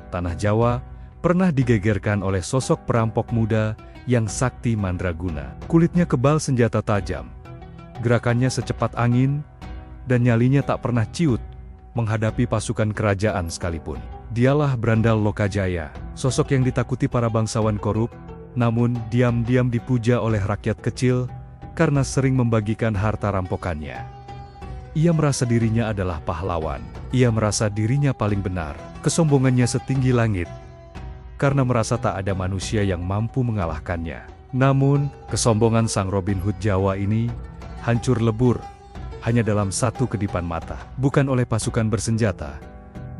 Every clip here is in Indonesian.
tanah Jawa pernah digegerkan oleh sosok perampok muda yang sakti mandraguna. Kulitnya kebal senjata tajam, gerakannya secepat angin, dan nyalinya tak pernah ciut menghadapi pasukan kerajaan sekalipun. Dialah Brandal Lokajaya, sosok yang ditakuti para bangsawan korup, namun diam-diam dipuja oleh rakyat kecil karena sering membagikan harta rampokannya. Ia merasa dirinya adalah pahlawan. Ia merasa dirinya paling benar. Kesombongannya setinggi langit karena merasa tak ada manusia yang mampu mengalahkannya. Namun, kesombongan sang Robin Hood Jawa ini hancur lebur hanya dalam satu kedipan mata. Bukan oleh pasukan bersenjata,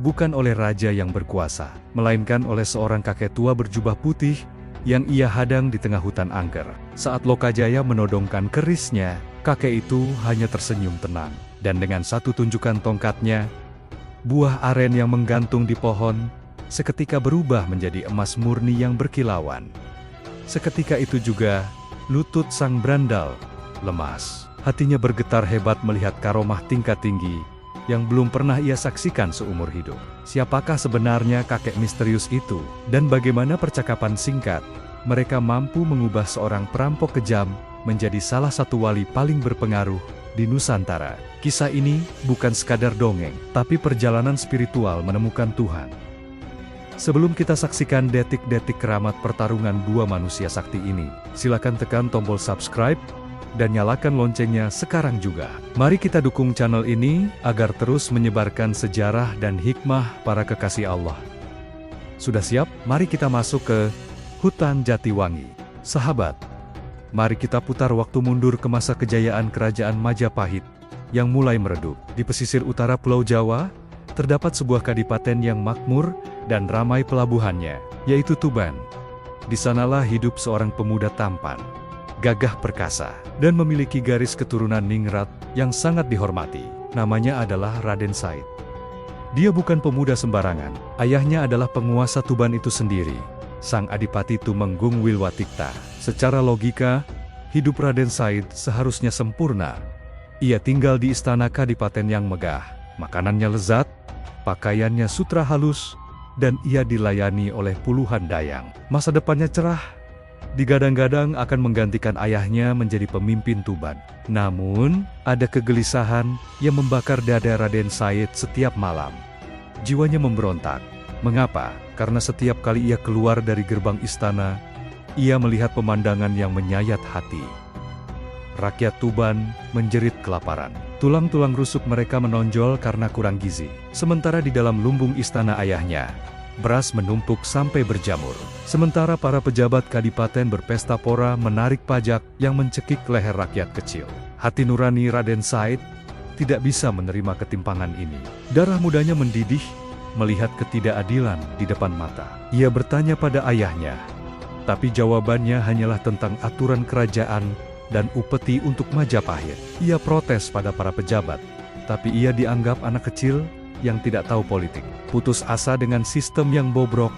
bukan oleh raja yang berkuasa, melainkan oleh seorang kakek tua berjubah putih yang ia hadang di tengah hutan angker. Saat Lokajaya menodongkan kerisnya, kakek itu hanya tersenyum tenang. Dan dengan satu tunjukan tongkatnya, buah aren yang menggantung di pohon seketika berubah menjadi emas murni yang berkilauan. Seketika itu juga, lutut sang Brandal lemas. Hatinya bergetar hebat melihat karomah tingkat tinggi yang belum pernah ia saksikan seumur hidup. Siapakah sebenarnya kakek misterius itu? Dan bagaimana percakapan singkat mereka mampu mengubah seorang perampok kejam menjadi salah satu wali paling berpengaruh di Nusantara? Kisah ini bukan sekadar dongeng, tapi perjalanan spiritual menemukan Tuhan. Sebelum kita saksikan detik-detik keramat pertarungan dua manusia sakti ini, silakan tekan tombol subscribe dan nyalakan loncengnya sekarang juga. Mari kita dukung channel ini agar terus menyebarkan sejarah dan hikmah para kekasih Allah. Sudah siap? Mari kita masuk ke Hutan Jatiwangi. Sahabat, mari kita putar waktu mundur ke masa kejayaan Kerajaan Majapahit yang mulai meredup. Di pesisir utara Pulau Jawa, terdapat sebuah kadipaten yang makmur dan ramai pelabuhannya, yaitu Tuban. Di sanalah hidup seorang pemuda tampan, gagah perkasa, dan memiliki garis keturunan ningrat yang sangat dihormati. Namanya adalah Raden Said. Dia bukan pemuda sembarangan. Ayahnya adalah penguasa Tuban itu sendiri, Sang Adipati Tumenggung Wilwatikta. Secara logika, hidup Raden Said seharusnya sempurna. Ia tinggal di istana kadipaten yang megah, makanannya lezat, pakaiannya sutra halus, dan ia dilayani oleh puluhan dayang. Masa depannya cerah, digadang-gadang akan menggantikan ayahnya menjadi pemimpin Tuban. Namun, ada kegelisahan yang membakar dada Raden Said setiap malam. Jiwanya memberontak. Mengapa? Karena setiap kali ia keluar dari gerbang istana, ia melihat pemandangan yang menyayat hati. Rakyat Tuban menjerit kelaparan. Tulang-tulang rusuk mereka menonjol karena kurang gizi. Sementara di dalam lumbung istana ayahnya, beras menumpuk sampai berjamur. Sementara para pejabat kadipaten berpesta pora menarik pajak yang mencekik leher rakyat kecil. Hati nurani Raden Said tidak bisa menerima ketimpangan ini. Darah mudanya mendidih melihat ketidakadilan di depan mata. Ia bertanya pada ayahnya, tapi jawabannya hanyalah tentang aturan kerajaan dan upeti untuk Majapahit. Ia protes pada para pejabat, tapi ia dianggap anak kecil yang tidak tahu politik. Putus asa dengan sistem yang bobrok,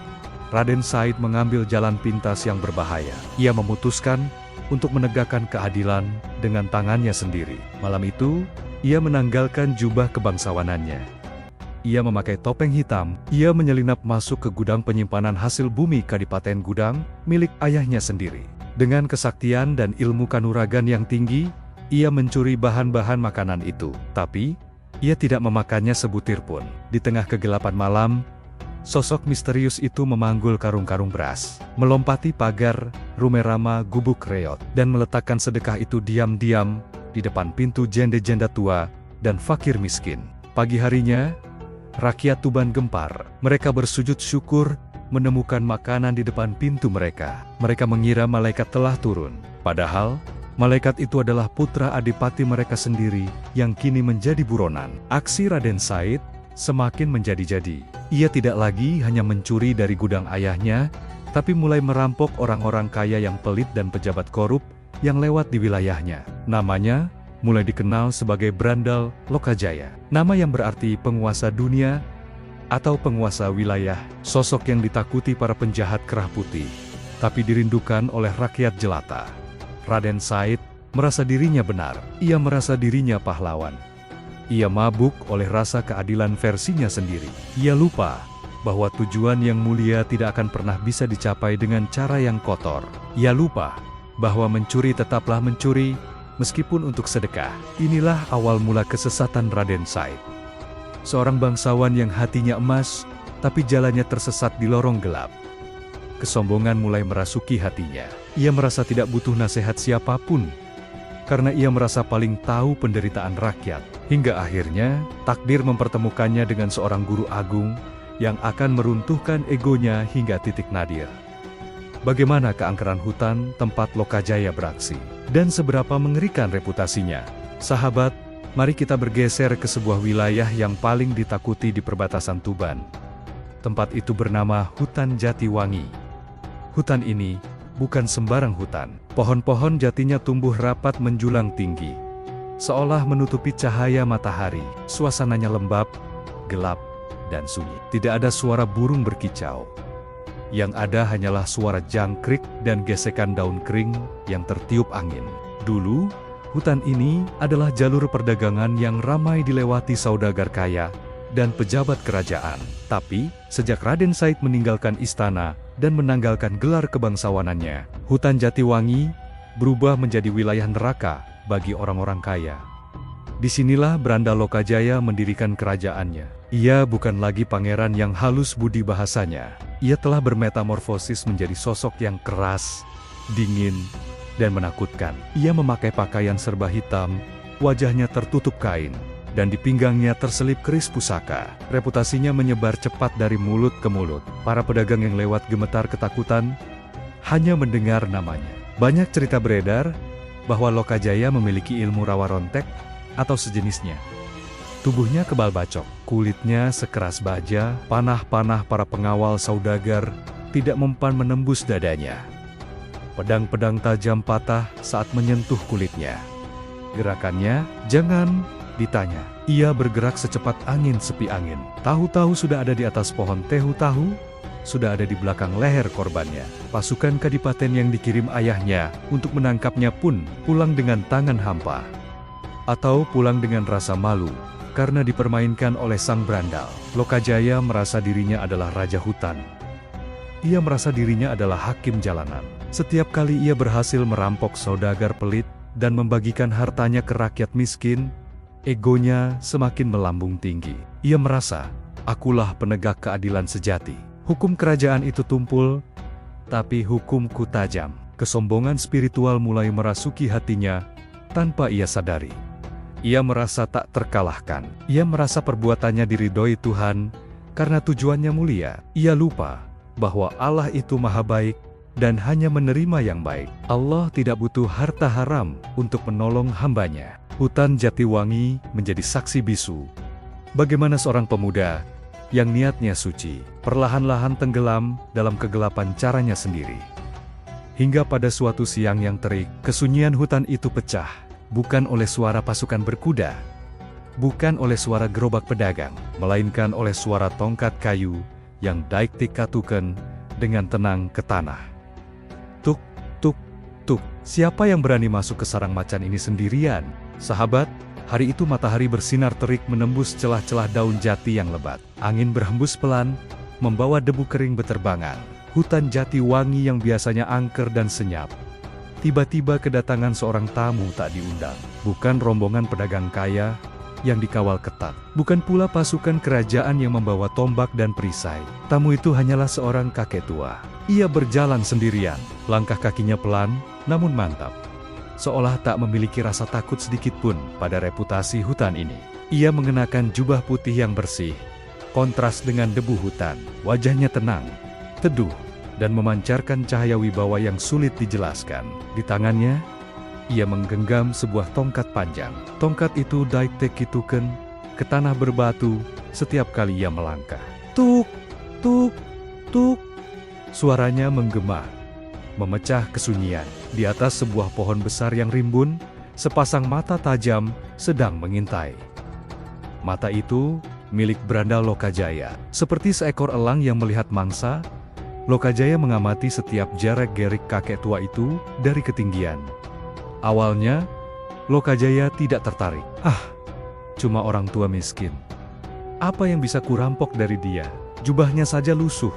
Raden Said mengambil jalan pintas yang berbahaya. Ia memutuskan untuk menegakkan keadilan dengan tangannya sendiri. Malam itu, ia menanggalkan jubah kebangsawanannya. Ia memakai topeng hitam. Ia menyelinap masuk ke gudang penyimpanan hasil bumi Kadipaten Gudang milik ayahnya sendiri. Dengan kesaktian dan ilmu kanuragan yang tinggi, ia mencuri bahan-bahan makanan itu. Tapi, ia tidak memakannya sebutir pun. Di tengah kegelapan malam, sosok misterius itu memanggul karung-karung beras, melompati pagar Rumerama Gubuk Reot, dan meletakkan sedekah itu diam-diam di depan pintu janda-janda tua dan fakir miskin. Pagi harinya, rakyat Tuban gempar. Mereka bersujud syukur menemukan makanan di depan pintu mereka. Mereka mengira malaikat telah turun. Padahal, malaikat itu adalah putra adipati mereka sendiri yang kini menjadi buronan. Aksi Raden Said semakin menjadi-jadi. Ia tidak lagi hanya mencuri dari gudang ayahnya, tapi mulai merampok orang-orang kaya yang pelit dan pejabat korup yang lewat di wilayahnya. Namanya mulai dikenal sebagai Brandal Lokajaya. Nama yang berarti penguasa dunia atau penguasa wilayah. Sosok yang ditakuti para penjahat kerah putih, tapi dirindukan oleh rakyat jelata. Raden Said merasa dirinya benar. Ia merasa dirinya pahlawan. Ia mabuk oleh rasa keadilan versinya sendiri. Ia lupa bahwa tujuan yang mulia tidak akan pernah bisa dicapai dengan cara yang kotor. Ia lupa bahwa mencuri tetaplah mencuri, meskipun untuk sedekah. Inilah awal mula kesesatan Raden Said. Seorang bangsawan yang hatinya emas, tapi jalannya tersesat di lorong gelap. Kesombongan mulai merasuki hatinya. Ia merasa tidak butuh nasihat siapapun, karena ia merasa paling tahu penderitaan rakyat. Hingga akhirnya, takdir mempertemukannya dengan seorang guru agung yang akan meruntuhkan egonya hingga titik nadir. Bagaimana keangkeran hutan tempat Lokajaya beraksi, dan seberapa mengerikan reputasinya? Sahabat, mari kita bergeser ke sebuah wilayah yang paling ditakuti di perbatasan Tuban. Tempat itu bernama Hutan Jatiwangi. Hutan ini bukan sembarang hutan. Pohon-pohon jatinya tumbuh rapat menjulang tinggi, seolah menutupi cahaya matahari. Suasananya lembab, gelap, dan sunyi. Tidak ada suara burung berkicau. Yang ada hanyalah suara jangkrik dan gesekan daun kering yang tertiup angin. Dulu, hutan ini adalah jalur perdagangan yang ramai dilewati saudagar kaya dan pejabat kerajaan. Tapi, sejak Raden Said meninggalkan istana dan menanggalkan gelar kebangsawanannya, Hutan Jatiwangi berubah menjadi wilayah neraka bagi orang-orang kaya. Disinilah Branda Lokajaya mendirikan kerajaannya. Ia bukan lagi pangeran yang halus budi bahasanya. Ia telah bermetamorfosis menjadi sosok yang keras, dingin, dan menakutkan. Ia memakai pakaian serba hitam, wajahnya tertutup kain, dan di pinggangnya terselip keris pusaka. Reputasinya menyebar cepat dari mulut ke mulut. Para pedagang yang lewat gemetar ketakutan hanya mendengar namanya. Banyak cerita beredar bahwa Lokajaya memiliki ilmu rawa rontek atau sejenisnya. Tubuhnya kebal bacok, kulitnya sekeras baja, panah-panah para pengawal saudagar tidak mempan menembus dadanya. Pedang-pedang tajam patah saat menyentuh kulitnya. Gerakannya, jangan ditanya. Ia bergerak secepat angin sepi angin. Tahu-tahu sudah ada di atas pohon tahu sudah ada di belakang leher korbannya. Pasukan kadipaten yang dikirim ayahnya untuk menangkapnya pun pulang dengan tangan hampa. Atau pulang dengan rasa malu, karena dipermainkan oleh sang berandal. Lokajaya merasa dirinya adalah raja hutan. Ia merasa dirinya adalah hakim jalanan. Setiap kali ia berhasil merampok saudagar pelit dan membagikan hartanya ke rakyat miskin, egonya semakin melambung tinggi. Ia merasa, akulah penegak keadilan sejati. Hukum kerajaan itu tumpul, tapi hukumku tajam. Kesombongan spiritual mulai merasuki hatinya tanpa ia sadari. Ia merasa tak terkalahkan. Ia merasa perbuatannya diridhoi Tuhan karena tujuannya mulia. Ia lupa bahwa Allah itu maha baik dan hanya menerima yang baik. Allah tidak butuh harta haram untuk menolong hambanya. Hutan Jatiwangi menjadi saksi bisu bagaimana seorang pemuda yang niatnya suci perlahan-lahan tenggelam dalam kegelapan caranya sendiri. Hingga pada suatu siang yang terik, kesunyian hutan itu pecah. Bukan oleh suara pasukan berkuda, bukan oleh suara gerobak pedagang, melainkan oleh suara tongkat kayu yang daik-tik katuken dengan tenang ke tanah. Tuk, tuk, tuk. Siapa yang berani masuk ke sarang macan ini sendirian? Sahabat, hari itu matahari bersinar terik menembus celah-celah daun jati yang lebat. Angin berhembus pelan, membawa debu kering beterbangan. Hutan Jatiwangi yang biasanya angker dan senyap, tiba-tiba kedatangan seorang tamu tak diundang. Bukan rombongan pedagang kaya yang dikawal ketat. Bukan pula pasukan kerajaan yang membawa tombak dan perisai. Tamu itu hanyalah seorang kakek tua. Ia berjalan sendirian. Langkah kakinya pelan, namun mantap. Seolah tak memiliki rasa takut sedikit pun pada reputasi hutan ini. Ia mengenakan jubah putih yang bersih, kontras dengan debu hutan. Wajahnya tenang, teduh, dan memancarkan cahaya wibawa yang sulit dijelaskan. Di tangannya, ia menggenggam sebuah tongkat panjang. Tongkat itu daik-tek kituken ke tanah berbatu setiap kali ia melangkah. Tuk, tuk, tuk. Suaranya menggema, memecah kesunyian. Di atas sebuah pohon besar yang rimbun, sepasang mata tajam sedang mengintai. Mata itu milik Branda Lokajaya. Seperti seekor elang yang melihat mangsa, Lokajaya mengamati setiap gerak-gerik kakek tua itu dari ketinggian. Awalnya, Lokajaya tidak tertarik. Cuma orang tua miskin. Apa yang bisa kurampok dari dia? Jubahnya saja lusuh,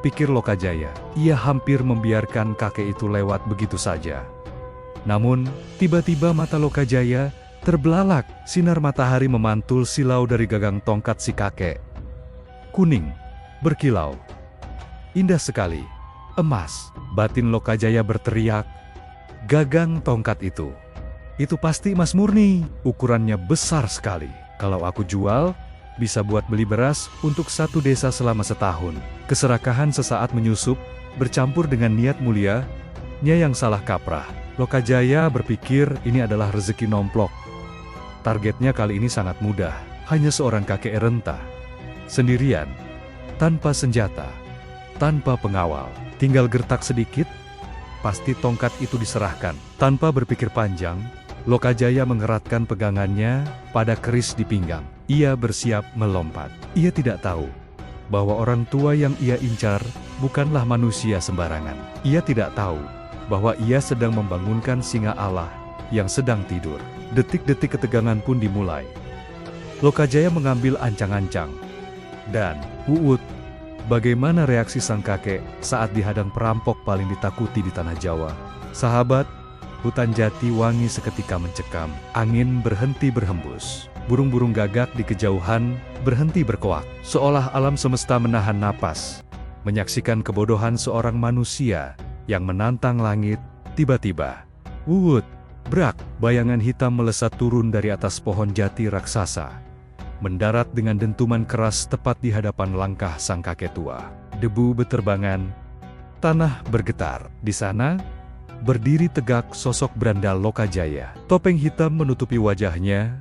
pikir Lokajaya. Ia hampir membiarkan kakek itu lewat begitu saja. Namun, tiba-tiba mata Lokajaya terbelalak. Sinar matahari memantul silau dari gagang tongkat si kakek. Kuning, berkilau. Indah sekali. Emas. Batin Lokajaya berteriak. Gagang tongkat itu pasti emas murni. Ukurannya besar sekali. Kalau aku jual, bisa buat beli beras untuk satu desa selama setahun. Keserakahan sesaat menyusup, bercampur dengan niat mulianya yang salah kaprah. Lokajaya berpikir ini adalah rezeki nomplok. Targetnya kali ini sangat mudah. Hanya seorang kakek renta. Sendirian. Tanpa senjata. Tanpa pengawal. Tinggal gertak sedikit, pasti tongkat itu diserahkan. Tanpa berpikir panjang, Lokajaya mengeratkan pegangannya pada keris di pinggang. Ia bersiap melompat. Ia tidak tahu bahwa orang tua yang ia incar bukanlah manusia sembarangan. Ia tidak tahu bahwa ia sedang membangunkan singa Allah yang sedang tidur. Detik-detik ketegangan pun dimulai. Lokajaya mengambil ancang-ancang. Dan, bagaimana reaksi sang kakek saat dihadang perampok paling ditakuti di tanah Jawa? Sahabat, hutan jati wangi seketika mencekam. Angin berhenti berhembus. Burung-burung gagak di kejauhan berhenti berkoak. Seolah alam semesta menahan napas. Menyaksikan kebodohan seorang manusia yang menantang langit. Tiba-tiba, brak, bayangan hitam melesat turun dari atas pohon jati raksasa. Mendarat dengan dentuman keras tepat di hadapan langkah sang kakek tua. Debu beterbangan, tanah bergetar. Di sana, berdiri tegak sosok berandal Lokajaya. Topeng hitam menutupi wajahnya,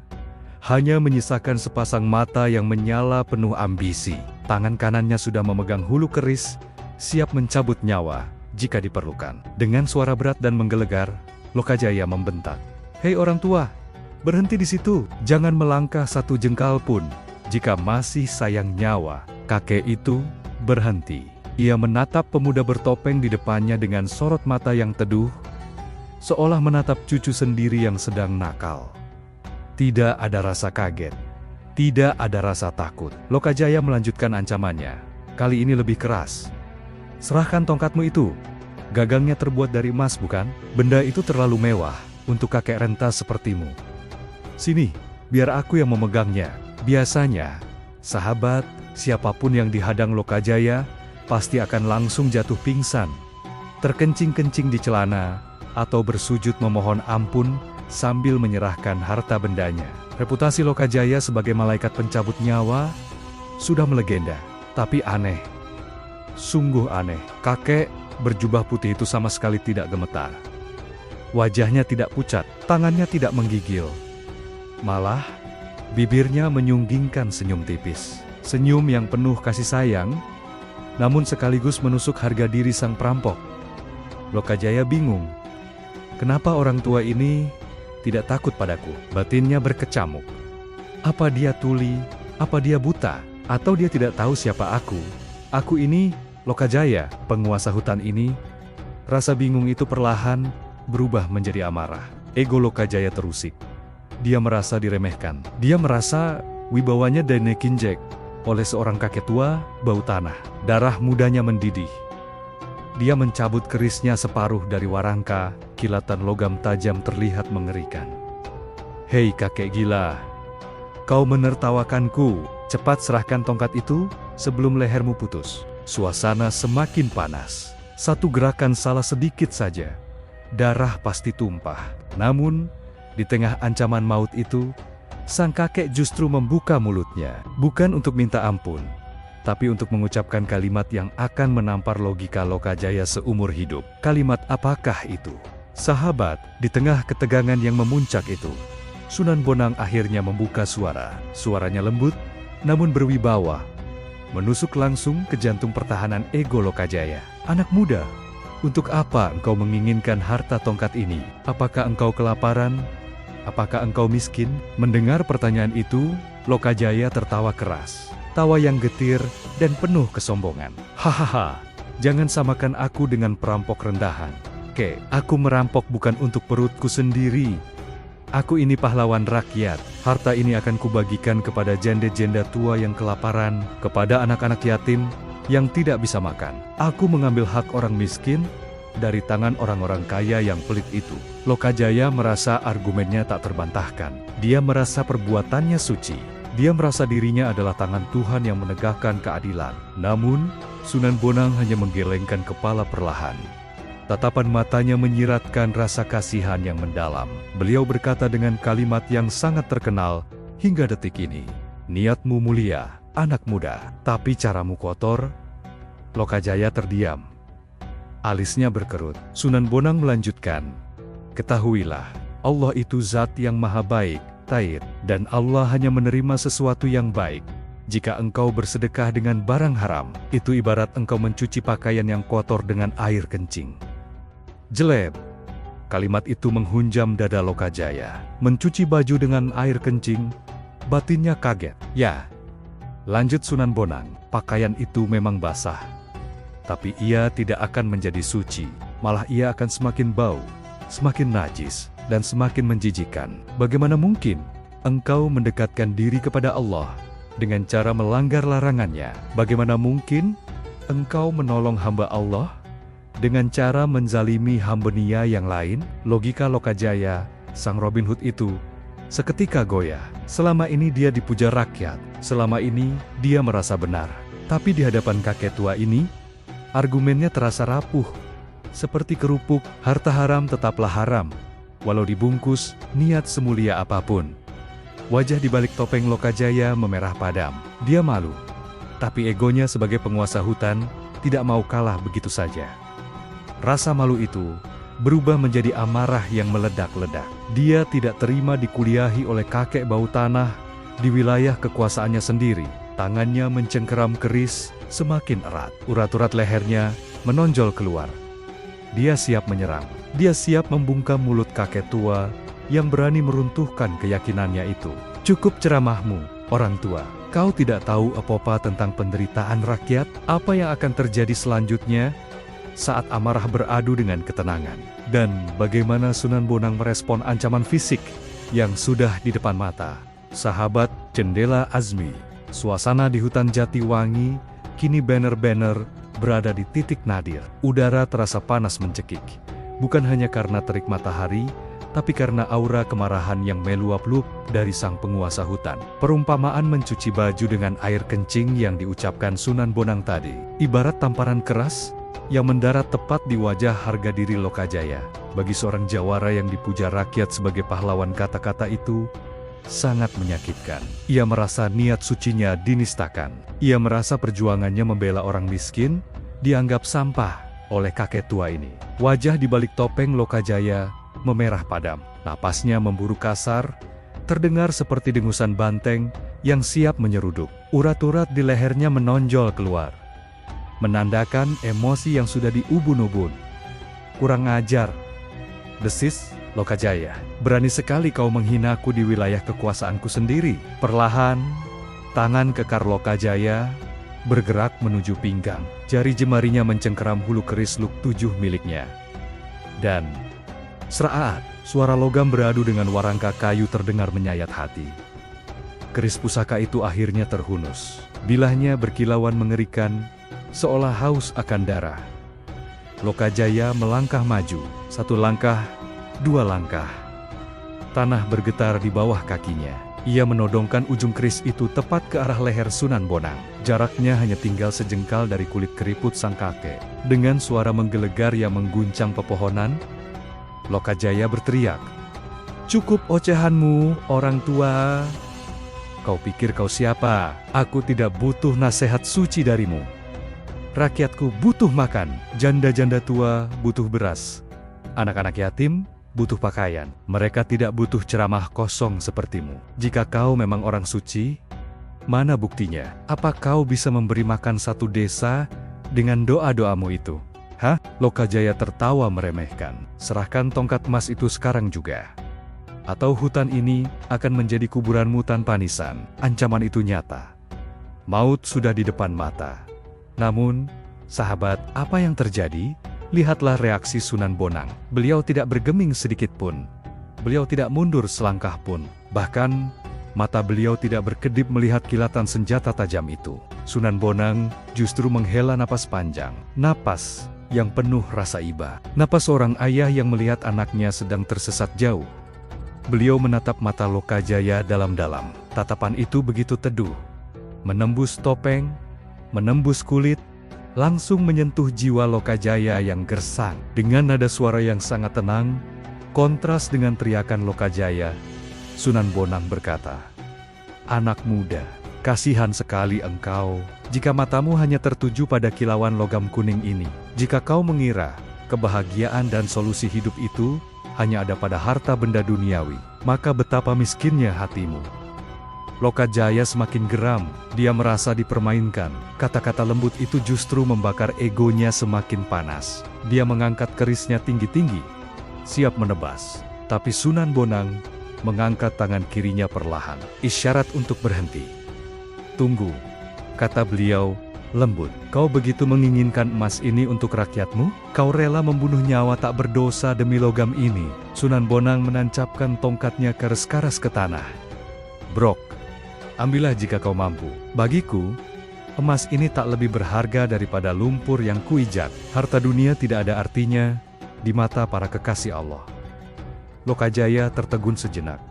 hanya menyisakan sepasang mata yang menyala penuh ambisi. Tangan kanannya sudah memegang hulu keris, siap mencabut nyawa jika diperlukan. Dengan suara berat dan menggelegar, Lokajaya membentak, "Hei orang tua! Berhenti di situ, jangan melangkah satu jengkal pun. Jika masih sayang nyawa." Kakek itu berhenti. Ia menatap pemuda bertopeng di depannya dengan sorot mata yang teduh, seolah menatap cucu sendiri yang sedang nakal. Tidak ada rasa kaget, tidak ada rasa takut. Lokajaya melanjutkan ancamannya, kali ini lebih keras. "Serahkan tongkatmu itu. Gagangnya terbuat dari emas, bukan? Benda itu terlalu mewah untuk kakek renta sepertimu. Sini, biar aku yang memegangnya." Biasanya, sahabat, siapapun yang dihadang Lokajaya pasti akan langsung jatuh pingsan, terkencing-kencing di celana, atau bersujud memohon ampun sambil menyerahkan harta bendanya. Reputasi Lokajaya sebagai malaikat pencabut nyawa sudah melegenda. Tapi aneh, sungguh aneh, kakek berjubah putih itu sama sekali tidak gemetar. Wajahnya tidak pucat, tangannya tidak menggigil. Malah, bibirnya menyunggingkan senyum tipis. Senyum yang penuh kasih sayang, namun sekaligus menusuk harga diri sang perampok. Lokajaya bingung. Kenapa orang tua ini tidak takut padaku? Batinnya berkecamuk. Apa dia tuli? Apa dia buta? Atau dia tidak tahu siapa aku? Aku ini, Lokajaya, penguasa hutan ini. Rasa bingung itu perlahan berubah menjadi amarah. Ego Lokajaya terusik. Dia merasa diremehkan. Dia merasa wibawanya dinekinjek oleh seorang kakek tua bau tanah. Darah mudanya mendidih. Dia mencabut kerisnya separuh dari warangka, kilatan logam tajam terlihat mengerikan. "Hei kakek gila, kau menertawakanku. Cepat serahkan tongkat itu sebelum lehermu putus." Suasana semakin panas. Satu gerakan salah sedikit saja, darah pasti tumpah. Namun, di tengah ancaman maut itu, sang kakek justru membuka mulutnya. Bukan untuk minta ampun, tapi untuk mengucapkan kalimat yang akan menampar logika Lokajaya seumur hidup. Kalimat apakah itu? Sahabat, di tengah ketegangan yang memuncak itu, Sunan Bonang akhirnya membuka suara. Suaranya lembut, namun berwibawa. Menusuk langsung ke jantung pertahanan ego Lokajaya. "Anak muda, untuk apa engkau menginginkan harta tongkat ini? Apakah engkau kelaparan? Apakah engkau miskin?" Mendengar pertanyaan itu, Lokajaya tertawa keras. Tawa yang getir dan penuh kesombongan. "Hahaha, jangan samakan aku dengan perampok rendahan. Aku merampok bukan untuk perutku sendiri. Aku ini pahlawan rakyat. Harta ini akan kubagikan kepada janda-janda tua yang kelaparan, kepada anak-anak yatim yang tidak bisa makan. Aku mengambil hak orang miskin dari tangan orang-orang kaya yang pelit itu." Lokajaya merasa argumennya tak terbantahkan. Dia merasa perbuatannya suci. Dia merasa dirinya adalah tangan Tuhan yang menegakkan keadilan. Namun, Sunan Bonang hanya menggelengkan kepala perlahan. Tatapan matanya menyiratkan rasa kasihan yang mendalam. Beliau berkata dengan kalimat yang sangat terkenal hingga detik ini, "Niatmu mulia, anak muda, tapi caramu kotor." Lokajaya terdiam. Alisnya berkerut. Sunan Bonang melanjutkan, "Ketahuilah, Allah itu zat yang maha baik, Taib, dan Allah hanya menerima sesuatu yang baik. Jika engkau bersedekah dengan barang haram, itu ibarat engkau mencuci pakaian yang kotor dengan air kencing." Jeleb. Kalimat itu menghunjam dada Lokajaya. Mencuci baju dengan air kencing, batinnya kaget. "Ya," lanjut Sunan Bonang, "pakaian itu memang basah. Tapi ia tidak akan menjadi suci, malah ia akan semakin bau, semakin najis, dan semakin menjijikkan. Bagaimana mungkin engkau mendekatkan diri kepada Allah dengan cara melanggar larangannya? Bagaimana mungkin engkau menolong hamba Allah dengan cara menzalimi hambanya yang lain?" Logika Lokajaya, sang Robin Hood itu, seketika goyah. Selama ini dia dipuja rakyat, selama ini dia merasa benar. Tapi di hadapan kakek tua ini, argumennya terasa rapuh. Seperti kerupuk, harta haram tetaplah haram, walau dibungkus niat semulia apapun. Wajah di balik topeng Lokajaya memerah padam. Dia malu, tapi egonya sebagai penguasa hutan tidak mau kalah begitu saja. Rasa malu itu berubah menjadi amarah yang meledak-ledak. Dia tidak terima dikuliahi oleh kakek bau tanah di wilayah kekuasaannya sendiri. Tangannya mencengkeram keris semakin erat. Urat-urat lehernya menonjol keluar. Dia siap menyerang. Dia siap membungkam mulut kakek tua yang berani meruntuhkan keyakinannya itu. "Cukup ceramahmu, orang tua. Kau tidak tahu apa-apa tentang penderitaan rakyat? Apa yang akan terjadi selanjutnya saat amarah beradu dengan ketenangan?" Dan bagaimana Sunan Bonang merespon ancaman fisik yang sudah di depan mata? Sahabat Jendela Azmi, suasana di hutan Jatiwangi kini banner-banner berada di titik nadir. Udara terasa panas mencekik, bukan hanya karena terik matahari, tapi karena aura kemarahan yang meluap-luap dari sang penguasa hutan. Perumpamaan mencuci baju dengan air kencing yang diucapkan Sunan Bonang tadi, ibarat tamparan keras yang mendarat tepat di wajah harga diri Lokajaya. Bagi seorang jawara yang dipuja rakyat sebagai pahlawan, kata-kata itu sangat menyakitkan. Ia merasa niat sucinya dinistakan. Ia merasa perjuangannya membela orang miskin dianggap sampah oleh kakek tua ini. Wajah di balik topeng Lokajaya memerah padam. Napasnya memburu kasar, terdengar seperti dengusan banteng yang siap menyeruduk. Urat-urat di lehernya menonjol keluar, menandakan emosi yang sudah diubun-ubun. "Kurang ajar," desis Lokajaya. "Berani sekali kau menghinaku di wilayah kekuasaanku sendiri." Perlahan, tangan kekar Lokajaya bergerak menuju pinggang. Jari jemarinya mencengkeram hulu keris luk 7 miliknya. Dan seraat, suara logam beradu dengan warangka kayu terdengar menyayat hati. Keris pusaka itu akhirnya terhunus. Bilahnya berkilauan mengerikan, seolah haus akan darah. Lokajaya melangkah maju, 1 langkah, 2 langkah. Tanah bergetar di bawah kakinya. Ia menodongkan ujung keris itu tepat ke arah leher Sunan Bonang. Jaraknya hanya tinggal sejengkal dari kulit keriput sang kakek. Dengan suara menggelegar yang mengguncang pepohonan, Lokajaya berteriak, "Cukup ocehanmu, orang tua. Kau pikir kau siapa? Aku tidak butuh nasihat suci darimu. Rakyatku butuh makan, janda-janda tua butuh beras, anak-anak yatim butuh pakaian. Mereka tidak butuh ceramah kosong sepertimu. Jika kau memang orang suci, mana buktinya? Apa kau bisa memberi makan 1 desa dengan doa-doamu itu?" "Hah?" Lokajaya tertawa meremehkan. "Serahkan tongkat emas itu sekarang juga, atau hutan ini akan menjadi kuburanmu tanpa nisan." Ancaman itu nyata. Maut sudah di depan mata. Namun, sahabat, apa yang terjadi? Lihatlah reaksi Sunan Bonang. Beliau tidak bergeming sedikit pun. Beliau tidak mundur selangkah pun. Bahkan, Mata beliau tidak berkedip melihat kilatan senjata tajam itu. Sunan Bonang justru menghela napas panjang. Napas yang penuh rasa iba. Napas seorang ayah yang melihat anaknya sedang tersesat jauh. Beliau menatap mata Lokajaya dalam-dalam. Tatapan itu begitu teduh. Menembus topeng, menembus kulit, langsung menyentuh jiwa Lokajaya yang gersang. Dengan nada suara yang sangat tenang, kontras dengan teriakan Lokajaya, Sunan Bonang berkata, "Anak muda, kasihan sekali engkau jika matamu hanya tertuju pada kilauan logam kuning ini. Jika kau mengira kebahagiaan dan solusi hidup itu hanya ada pada harta benda duniawi, maka betapa miskinnya hatimu." Lokajaya semakin geram, dia merasa dipermainkan. Kata-kata lembut itu justru membakar egonya semakin panas. Dia mengangkat kerisnya tinggi-tinggi, siap menebas. Tapi Sunan Bonang mengangkat tangan kirinya perlahan, isyarat untuk berhenti. "Tunggu," kata beliau, lembut. "Kau begitu menginginkan emas ini untuk rakyatmu? Kau rela membunuh nyawa tak berdosa demi logam ini?" Sunan Bonang menancapkan tongkatnya keras-keras ke tanah. "Brok, ambillah jika kau mampu. Bagiku, emas ini tak lebih berharga daripada lumpur yang kuijak. Harta dunia tidak ada artinya di mata para kekasih Allah." Lokajaya tertegun sejenak.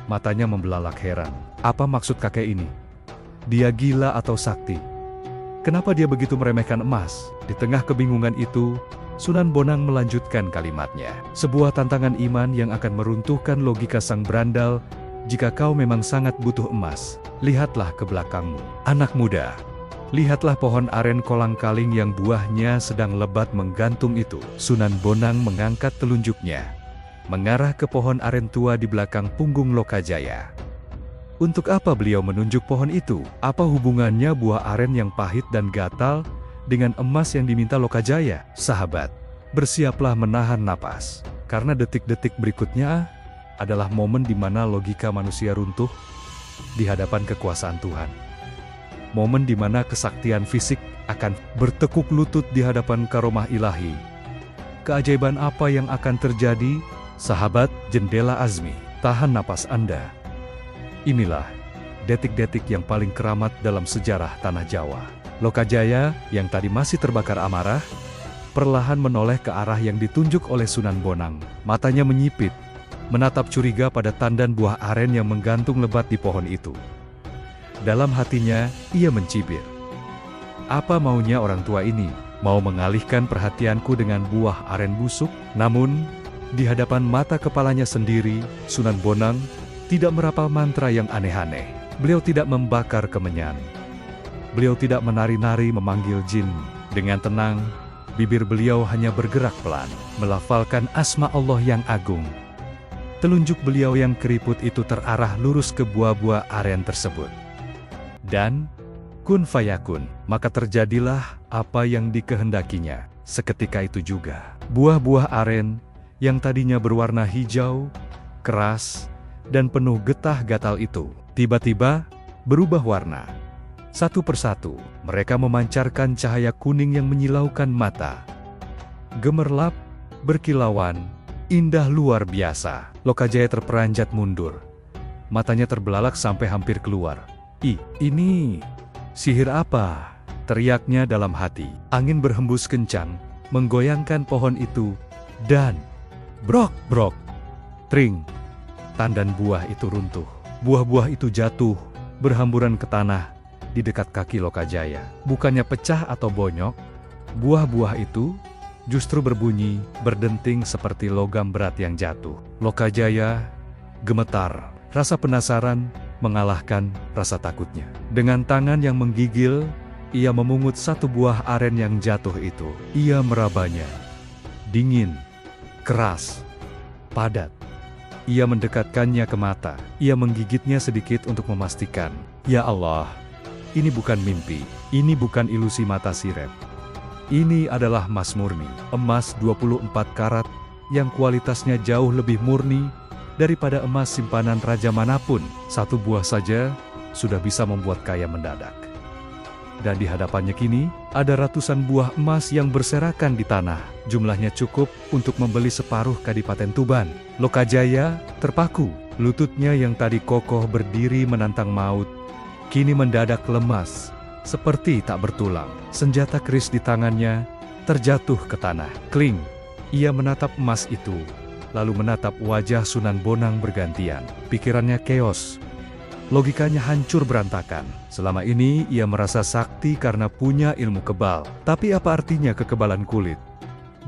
Matanya membelalak heran. Apa maksud kakek ini? Dia gila atau sakti? Kenapa dia begitu meremehkan emas? Di tengah kebingungan itu, Sunan Bonang melanjutkan kalimatnya. "Sebuah tantangan iman yang akan meruntuhkan logika sang berandal. Jika kau memang sangat butuh emas, lihatlah ke belakangmu. Anak muda, lihatlah pohon aren kolang-kaling yang buahnya sedang lebat menggantung itu." Sunan Bonang mengangkat telunjuknya, mengarah ke pohon aren tua di belakang punggung Lokajaya. Untuk apa beliau menunjuk pohon itu? Apa hubungannya buah aren yang pahit dan gatal dengan emas yang diminta Lokajaya? Sahabat, bersiaplah menahan napas, karena detik-detik berikutnya adalah momen di mana logika manusia runtuh di hadapan kekuasaan Tuhan. Momen di mana kesaktian fisik akan bertekuk lutut di hadapan karomah ilahi. Keajaiban apa yang akan terjadi? Sahabat Jendela Azmi, tahan napas Anda. Inilah detik-detik yang paling keramat dalam sejarah Tanah Jawa. Lokajaya yang tadi masih terbakar amarah, perlahan menoleh ke arah yang ditunjuk oleh Sunan Bonang. Matanya menyipit, menatap curiga pada tandan buah aren yang menggantung lebat di pohon itu. Dalam hatinya, ia mencibir. Apa maunya orang tua ini? Mau mengalihkan perhatianku dengan buah aren busuk? Namun, di hadapan mata kepalanya sendiri, Sunan Bonang tidak merapal mantra yang aneh-aneh. Beliau tidak membakar kemenyan. Beliau tidak menari-nari memanggil jin. Dengan tenang, bibir beliau hanya bergerak pelan, melafalkan asma Allah yang agung. Telunjuk beliau yang keriput itu terarah lurus ke buah-buah aren tersebut. Dan, kun fayakun, maka terjadilah apa yang dikehendakinya. Seketika itu juga, buah-buah aren yang tadinya berwarna hijau, keras, dan penuh getah gatal itu, tiba-tiba berubah warna. Satu persatu, mereka memancarkan cahaya kuning yang menyilaukan mata. Gemerlap, berkilauan, indah luar biasa. Lokajaya terperanjat mundur. Matanya terbelalak sampai hampir keluar. Ini sihir apa?" teriaknya dalam hati. Angin berhembus kencang, menggoyangkan pohon itu, dan brok, brok, tring, tandan buah itu runtuh. Buah-buah itu jatuh, berhamburan ke tanah di dekat kaki Lokajaya. Bukannya pecah atau bonyok, buah-buah itu justru berbunyi, berdenting seperti logam berat yang jatuh. Lokajaya gemetar, rasa penasaran mengalahkan rasa takutnya. Dengan tangan yang menggigil, ia memungut satu buah aren yang jatuh itu. Ia merabanya. Dingin, keras, padat. Ia mendekatkannya ke mata. Ia menggigitnya sedikit untuk memastikan. Ya Allah, ini bukan mimpi. Ini bukan ilusi mata sirep. Ini adalah emas murni. Emas 24 karat yang kualitasnya jauh lebih murni daripada emas simpanan raja manapun. Satu buah saja sudah bisa membuat kaya mendadak. Dan di hadapannya kini, ada ratusan buah emas yang berserakan di tanah. Jumlahnya cukup untuk membeli separuh Kadipaten Tuban. Lokajaya terpaku. Lututnya yang tadi kokoh berdiri menantang maut, kini mendadak lemas, seperti tak bertulang. Senjata keris di tangannya terjatuh ke tanah. Kling! Ia menatap emas itu, lalu menatap wajah Sunan Bonang bergantian. Pikirannya keos. Logikanya hancur berantakan. Selama ini ia merasa sakti karena punya ilmu kebal. Tapi apa artinya kekebalan kulit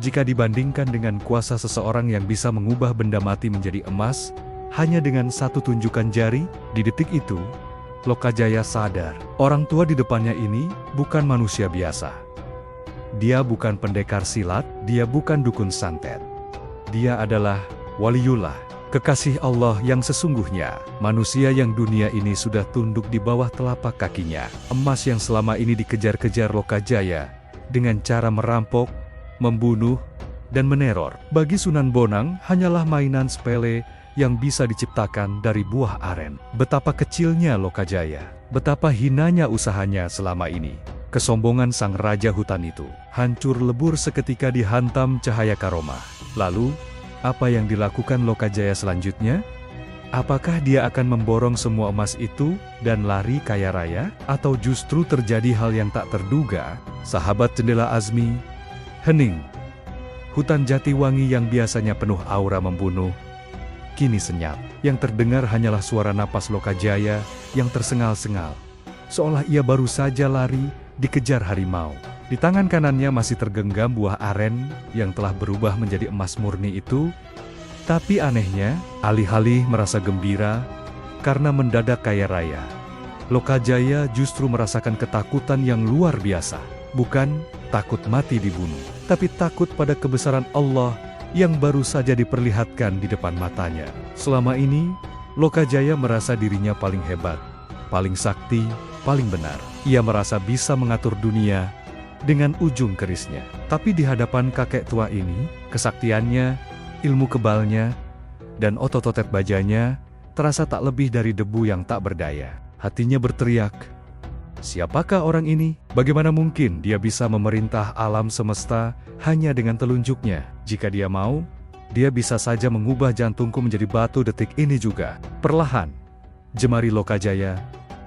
jika dibandingkan dengan kuasa seseorang yang bisa mengubah benda mati menjadi emas hanya dengan satu tunjukan jari? Di detik itu, Lokajaya sadar, orang tua di depannya ini bukan manusia biasa. Dia bukan pendekar silat, dia bukan dukun santet. Dia adalah waliullah, kekasih Allah yang sesungguhnya, manusia yang dunia ini sudah tunduk di bawah telapak kakinya. Emas yang selama ini dikejar-kejar Lokajaya dengan cara merampok, membunuh, dan meneror, bagi Sunan Bonang hanyalah mainan sepele yang bisa diciptakan dari buah aren. Betapa kecilnya Lokajaya, betapa hinanya usahanya selama ini. Kesombongan sang raja hutan itu hancur lebur seketika dihantam cahaya karomah. Lalu, apa yang dilakukan Lokajaya selanjutnya? Apakah dia akan memborong semua emas itu dan lari kaya raya? Atau justru terjadi hal yang tak terduga? Sahabat Jendela Azmi, hening. Hutan Jatiwangi yang biasanya penuh aura membunuh, kini senyap. Yang terdengar hanyalah suara napas Lokajaya yang tersengal-sengal, seolah ia baru saja lari dikejar harimau. Di tangan kanannya masih tergenggam buah aren yang telah berubah menjadi emas murni itu. Tapi anehnya, alih-alih merasa gembira karena mendadak kaya raya, Lokajaya justru merasakan ketakutan yang luar biasa. Bukan takut mati dibunuh, tapi takut pada kebesaran Allah yang baru saja diperlihatkan di depan matanya. Selama ini, Lokajaya merasa dirinya paling hebat, paling sakti, paling benar. Ia merasa bisa mengatur dunia dengan ujung kerisnya. Tapi di hadapan kakek tua ini, kesaktiannya, ilmu kebalnya, dan otot-otot bajanya terasa tak lebih dari debu yang tak berdaya. Hatinya berteriak, siapakah orang ini? Bagaimana mungkin dia bisa memerintah alam semesta hanya dengan telunjuknya? Jika dia mau, dia bisa saja mengubah jantungku menjadi batu detik ini juga. Perlahan, jemari Lokajaya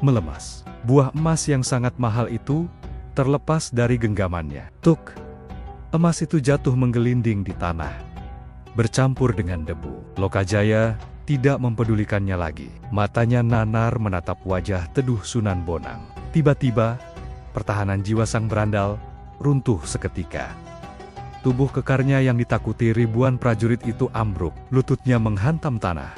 melemas. Buah emas yang sangat mahal itu terlepas dari genggamannya. Tuk! Emas itu jatuh menggelinding di tanah, bercampur dengan debu. Lokajaya tidak mempedulikannya lagi. Matanya nanar menatap wajah teduh Sunan Bonang. Tiba-tiba, pertahanan jiwa sang berandal runtuh seketika. Tubuh kekarnya yang ditakuti ribuan prajurit itu ambruk, lututnya menghantam tanah.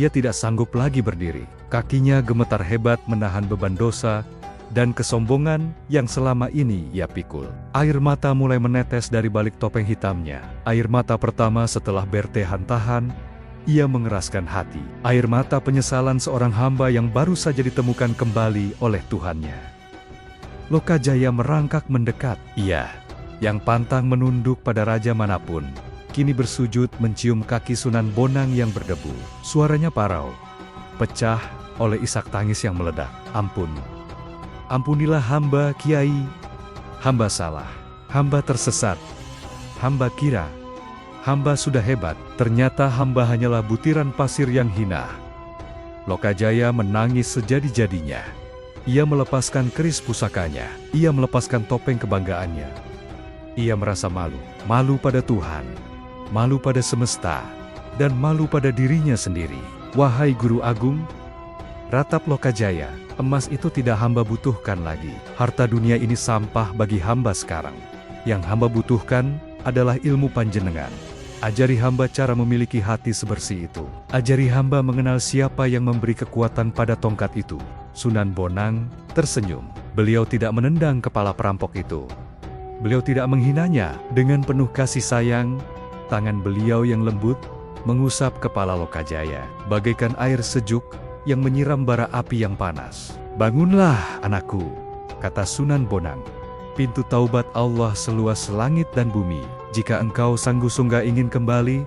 Ia tidak sanggup lagi berdiri. Kakinya gemetar hebat menahan beban dosa dan kesombongan yang selama ini ia pikul. Air mata mulai menetes dari balik topeng hitamnya. Air mata pertama setelah bertahan tahan, ia mengeraskan hati. Air mata penyesalan seorang hamba yang baru saja ditemukan kembali oleh Tuhannya. Lokajaya merangkak mendekat. Ia, yang pantang menunduk pada raja manapun, kini bersujud mencium kaki Sunan Bonang yang berdebu. Suaranya parau, pecah oleh isak tangis yang meledak. Ampun. Ampunilah hamba, Kiai. Hamba salah. Hamba tersesat. Hamba kira hamba sudah hebat, ternyata hamba hanyalah butiran pasir yang hina. Lokajaya menangis sejadi-jadinya. Ia melepaskan keris pusakanya. Ia melepaskan topeng kebanggaannya. Ia merasa malu. Malu pada Tuhan, malu pada semesta, dan malu pada dirinya sendiri. Wahai Guru Agung, ratap Lokajaya, emas itu tidak hamba butuhkan lagi. Harta dunia ini sampah bagi hamba sekarang. Yang hamba butuhkan adalah ilmu panjenengan. Ajari hamba cara memiliki hati sebersih itu. Ajari hamba mengenal siapa yang memberi kekuatan pada tongkat itu. Sunan Bonang tersenyum. Beliau tidak menendang kepala perampok itu. Beliau tidak menghinanya. Dengan penuh kasih sayang, tangan beliau yang lembut mengusap kepala Lokajaya, bagaikan air sejuk yang menyiram bara api yang panas. Bangunlah, anakku, kata Sunan Bonang. Pintu taubat Allah seluas langit dan bumi. Jika engkau sanggup-sanggup ingin kembali,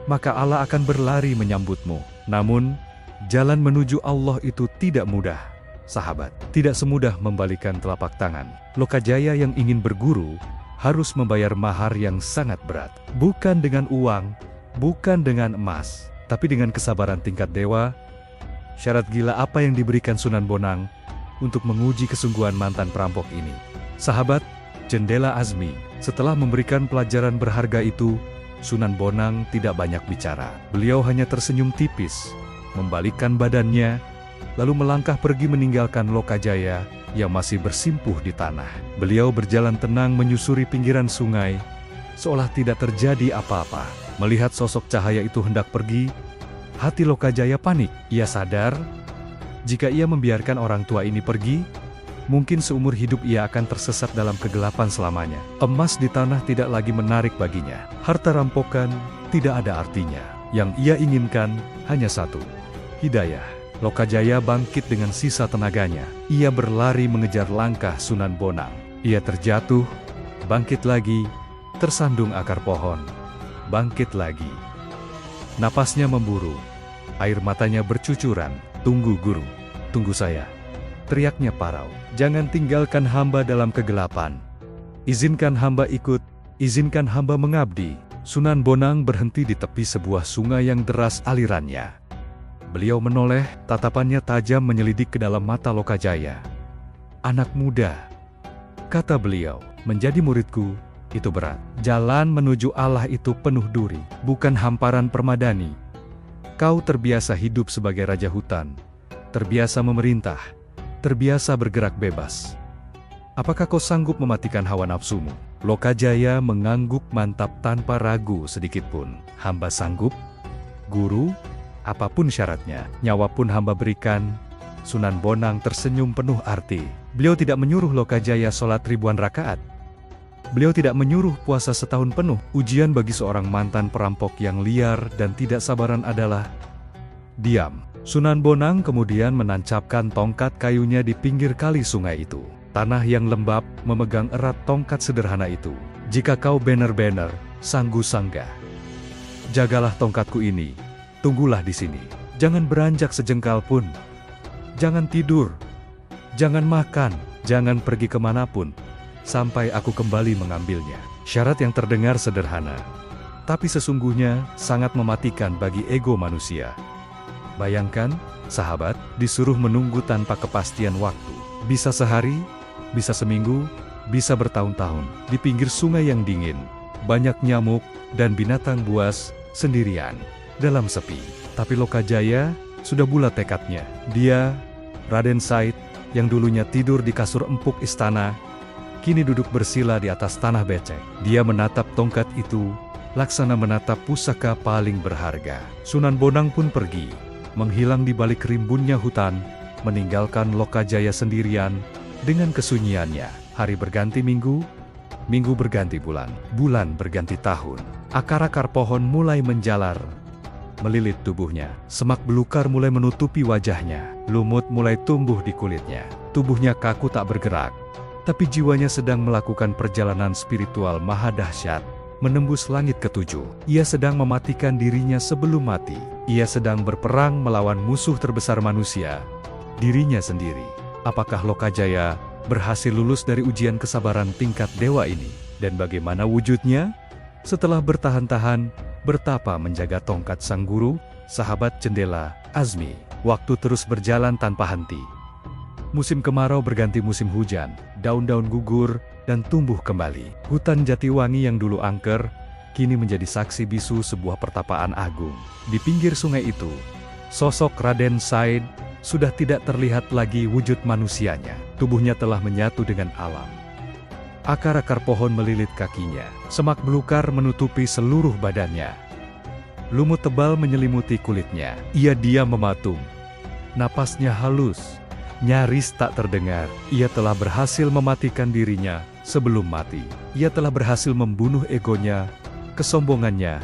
maka Allah akan berlari menyambutmu. Namun, jalan menuju Allah itu tidak mudah. sahabat. Tidak semudah membalikan telapak tangan. Lokajaya yang ingin berguru harus membayar mahar yang sangat berat. Bukan dengan uang, bukan dengan emas, tapi dengan kesabaran tingkat dewa. Syarat gila apa yang diberikan Sunan Bonang untuk menguji kesungguhan mantan perampok ini? Sahabat, Jendela Azmi, setelah memberikan pelajaran berharga itu, Sunan Bonang tidak banyak bicara. Beliau hanya tersenyum tipis, membalikkan badannya, lalu melangkah pergi meninggalkan Lokajaya yang masih bersimpuh di tanah. Beliau berjalan tenang menyusuri pinggiran sungai, seolah tidak terjadi apa-apa. Melihat sosok cahaya itu hendak pergi, hati Lokajaya panik. Ia sadar, jika ia membiarkan orang tua ini pergi, mungkin seumur hidup ia akan tersesat dalam kegelapan selamanya. Emas di tanah tidak lagi menarik baginya. Harta rampokan tidak ada artinya. Yang ia inginkan hanya satu, hidayah. Lokajaya bangkit dengan sisa tenaganya. Ia berlari mengejar langkah Sunan Bonang. Ia terjatuh, bangkit lagi, tersandung akar pohon, bangkit lagi. Napasnya memburu, air matanya bercucuran. "Tunggu guru, tunggu saya," teriaknya parau. "Jangan tinggalkan hamba dalam kegelapan. Izinkan hamba ikut, izinkan hamba mengabdi." Sunan Bonang berhenti di tepi sebuah sungai yang deras alirannya. Beliau menoleh, tatapannya tajam menyelidik ke dalam mata Lokajaya. "Anak muda," kata beliau, "menjadi muridku itu berat. Jalan menuju Allah itu penuh duri, bukan hamparan permadani. Kau terbiasa hidup sebagai raja hutan, terbiasa memerintah, terbiasa bergerak bebas. Apakah kau sanggup mematikan hawa nafsumu?" Lokajaya mengangguk mantap tanpa ragu sedikitpun. "Hamba sanggup, guru. Apapun syaratnya, nyawa pun hamba berikan." Sunan Bonang tersenyum penuh arti. Beliau tidak menyuruh Lokajaya sholat ribuan rakaat. Beliau tidak menyuruh puasa setahun penuh. Ujian bagi seorang mantan perampok yang liar dan tidak sabaran adalah diam. Sunan Bonang kemudian menancapkan tongkat kayunya di pinggir kali sungai itu. Tanah yang lembab memegang erat tongkat sederhana itu. "Jika kau benar-benar sanggu-sangga, jagalah tongkatku ini. Tunggulah di sini. Jangan beranjak sejengkal pun. Jangan tidur. Jangan makan. Jangan pergi kemanapun, sampai aku kembali mengambilnya." Syarat yang terdengar sederhana, tapi sesungguhnya sangat mematikan bagi ego manusia. Bayangkan, sahabat, disuruh menunggu tanpa kepastian waktu. Bisa sehari, bisa seminggu, bisa bertahun-tahun. Di pinggir sungai yang dingin, banyak nyamuk dan binatang buas, sendirian, dalam sepi. Tapi Lokajaya sudah bulat tekadnya. Dia, Raden Said, yang dulunya tidur di kasur empuk istana, kini duduk bersila di atas tanah becek. Dia menatap tongkat itu, laksana menatap pusaka paling berharga. Sunan Bonang pun pergi, menghilang di balik rimbunnya hutan, meninggalkan Lokajaya sendirian dengan kesunyiannya. Hari berganti minggu, minggu berganti bulan, bulan berganti tahun. Akar-akar pohon mulai menjalar, melilit tubuhnya. Semak belukar mulai menutupi wajahnya. Lumut mulai tumbuh di kulitnya. Tubuhnya kaku tak bergerak, tapi jiwanya sedang melakukan perjalanan spiritual maha dahsyat, menembus langit ketujuh. Ia sedang mematikan dirinya sebelum mati. Ia sedang berperang melawan musuh terbesar manusia, dirinya sendiri. Apakah Lokajaya berhasil lulus dari ujian kesabaran tingkat dewa ini? Dan bagaimana wujudnya? Setelah bertahan-tahan, bertapa menjaga tongkat sang guru, sahabat Jendela Azmi, waktu terus berjalan tanpa henti. Musim kemarau berganti musim hujan, daun-daun gugur dan tumbuh kembali. Hutan Jatiwangi yang dulu angker, kini menjadi saksi bisu sebuah pertapaan agung. Di pinggir sungai itu, sosok Raden Said sudah tidak terlihat lagi wujud manusianya. Tubuhnya telah menyatu dengan alam. Akar-akar pohon melilit kakinya, semak belukar menutupi seluruh badannya. Lumut tebal menyelimuti kulitnya. Ia diam mematung. Napasnya halus, nyaris tak terdengar. Ia telah berhasil mematikan dirinya sebelum mati. Ia telah berhasil membunuh egonya, kesombongannya,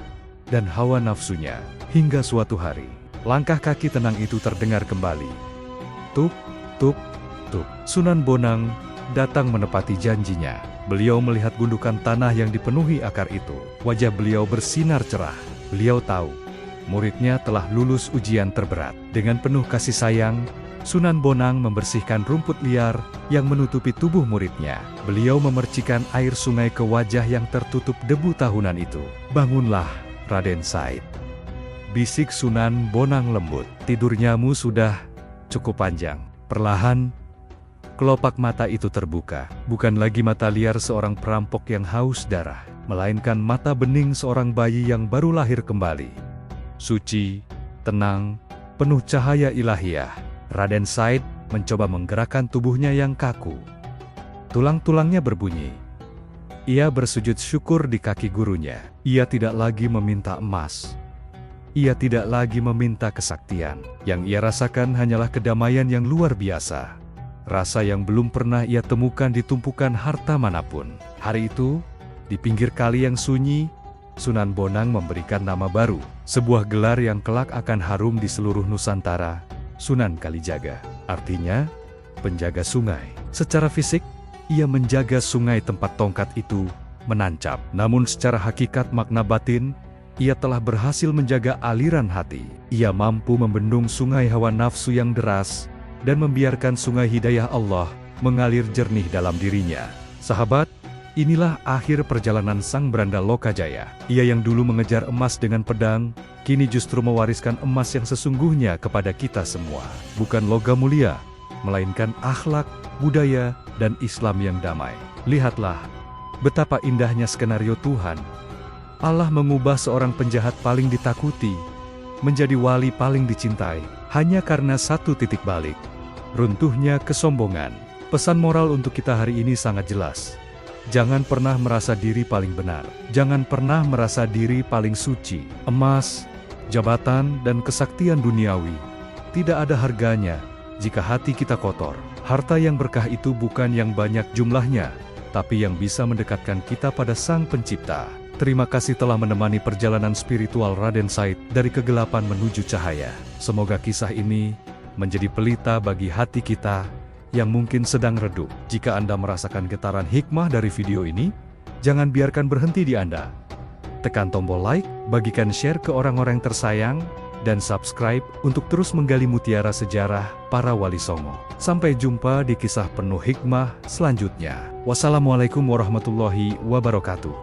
dan hawa nafsunya. Hingga suatu hari, langkah kaki tenang itu terdengar kembali. Tuk, tuk, tuk. Sunan Bonang datang menepati janjinya. Beliau melihat gundukan tanah yang dipenuhi akar itu. Wajah beliau bersinar cerah. Beliau tahu, muridnya telah lulus ujian terberat. Dengan penuh kasih sayang, Sunan Bonang membersihkan rumput liar yang menutupi tubuh muridnya. Beliau memercikan air sungai ke wajah yang tertutup debu tahunan itu. "Bangunlah, Raden Said," bisik Sunan Bonang lembut. "Tidurnyamu sudah cukup panjang." Perlahan, kelopak mata itu terbuka. Bukan lagi mata liar seorang perampok yang haus darah, melainkan mata bening seorang bayi yang baru lahir kembali. Suci, tenang, penuh cahaya ilahiyah. Raden Said mencoba menggerakkan tubuhnya yang kaku. Tulang-tulangnya berbunyi. Ia bersujud syukur di kaki gurunya. Ia tidak lagi meminta emas. Ia tidak lagi meminta kesaktian. Yang ia rasakan hanyalah kedamaian yang luar biasa. Rasa yang belum pernah ia temukan di tumpukan harta manapun. Hari itu, di pinggir kali yang sunyi, Sunan Bonang memberikan nama baru. Sebuah gelar yang kelak akan harum di seluruh Nusantara. Sunan Kalijaga, artinya penjaga sungai. Secara fisik, ia menjaga sungai tempat tongkat itu menancap. Namun secara hakikat makna batin, ia telah berhasil menjaga aliran hati. Ia mampu membendung sungai hawa nafsu yang deras dan membiarkan sungai hidayah Allah mengalir jernih dalam dirinya. Sahabat, inilah akhir perjalanan sang beranda Lokajaya. Ia yang dulu mengejar emas dengan pedang, kini justru mewariskan emas yang sesungguhnya kepada kita semua. Bukan logam mulia, melainkan akhlak, budaya, dan Islam yang damai. Lihatlah, betapa indahnya skenario Tuhan. Allah mengubah seorang penjahat paling ditakuti, menjadi wali paling dicintai, hanya karena satu titik balik. Runtuhnya kesombongan. Pesan moral untuk kita hari ini sangat jelas. Jangan pernah merasa diri paling benar. Jangan pernah merasa diri paling suci. Emas, jabatan, dan kesaktian duniawi tidak ada harganya jika hati kita kotor. Harta yang berkah itu bukan yang banyak jumlahnya, tapi yang bisa mendekatkan kita pada Sang Pencipta. Terima kasih telah menemani perjalanan spiritual Raden Said dari kegelapan menuju cahaya. Semoga kisah ini menjadi pelita bagi hati kita yang mungkin sedang redup. Jika Anda merasakan getaran hikmah dari video ini, jangan biarkan berhenti di Anda. Tekan tombol like, bagikan share ke orang-orang tersayang, dan subscribe untuk terus menggali mutiara sejarah para wali songo. Sampai jumpa di kisah penuh hikmah selanjutnya. Wassalamualaikum warahmatullahi wabarakatuh.